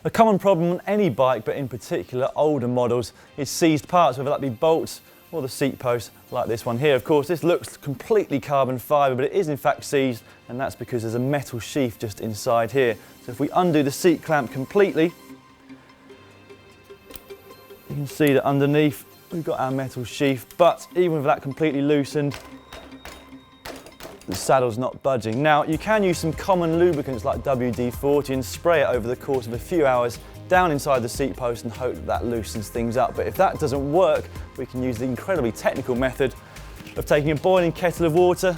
A common problem on any bike, but in particular older models, is seized parts, whether that be bolts or the seat post, like this one here. Of course, this looks completely carbon fibre, but it is in fact seized, and that's because there's a metal sheath just inside here. So if we undo the seat clamp completely, you can see that underneath we've got our metal sheath, but even with that completely loosened, the saddle's not budging. Now, you can use some common lubricants like WD-40 and spray it over the course of a few hours down inside the seat post and hope that that loosens things up. But if that doesn't work, we can use the incredibly technical method of taking a boiling kettle of water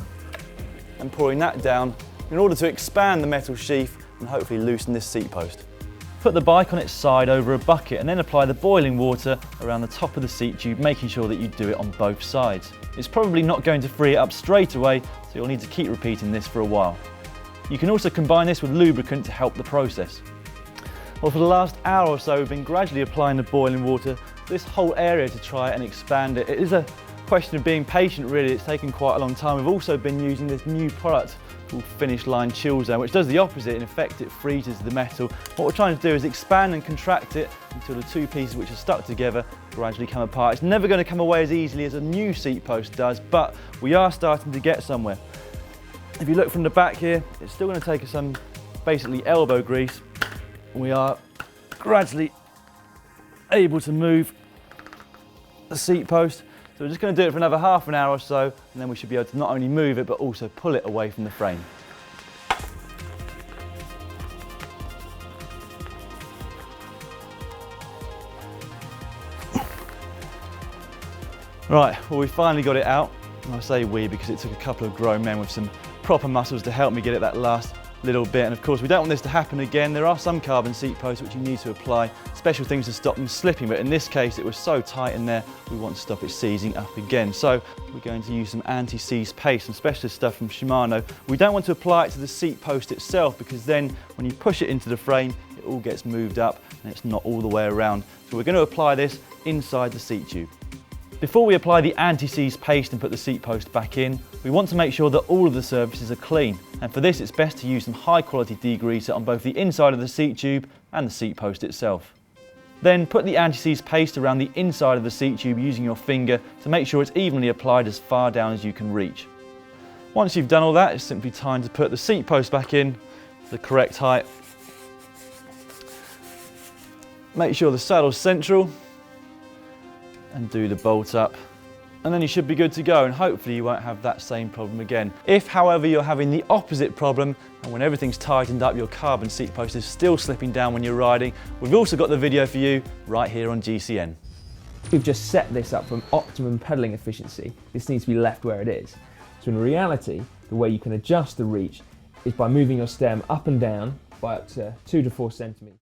and pouring that down in order to expand the metal sheath and hopefully loosen this seat post. Put the bike on its side over a bucket and then apply the boiling water around the top of the seat tube, making sure that you do it on both sides. It's probably not going to free it up straight away, so you'll need to keep repeating this for a while. You can also combine this with lubricant to help the process. Well, for the last hour or so, we've been gradually applying the boiling water to this whole area to try and expand it. It is a question of being patient, really. It's taken quite a long time. We've also been using this new product called Finish Line Chill Zone, which does the opposite. In effect, it freezes the metal. What we're trying to do is expand and contract it until the two pieces which are stuck together gradually come apart. It's never going to come away as easily as a new seat post does, but we are starting to get somewhere. If you look from the back here, it's still going to take us some basically elbow grease. We are gradually able to move the seat post. So we're just going to do it for another half an hour or so, and then we should be able to not only move it, but also pull it away from the frame. Right, well, we finally got it out. And I say we because it took a couple of grown men with some proper muscles to help me get it that last little bit. And of course, we don't want this to happen again. There are some carbon seat posts which you need to apply special things to stop them slipping, but in this case it was so tight in there we want to stop it seizing up again. So we're going to use some anti-seize paste, some specialist stuff from Shimano. We don't want to apply it to the seat post itself because then when you push it into the frame it all gets moved up and it's not all the way around. So we're going to apply this inside the seat tube. Before we apply the anti-seize paste and put the seat post back in, we want to make sure that all of the surfaces are clean. And for this, it's best to use some high quality degreaser on both the inside of the seat tube and the seat post itself. Then put the anti-seize paste around the inside of the seat tube using your finger to make sure it's evenly applied as far down as you can reach. Once you've done all that, it's simply time to put the seat post back in to the correct height. Make sure the saddle's central and do the bolt up, and then you should be good to go, and hopefully you won't have that same problem again. If, however, you're having the opposite problem and when everything's tightened up your carbon seat post is still slipping down when you're riding, we've also got the video for you right here on GCN. We've just set this up from optimum pedalling efficiency. This needs to be left where it is. So in reality, the way you can adjust the reach is by moving your stem up and down by up to 2 to 4 centimeters.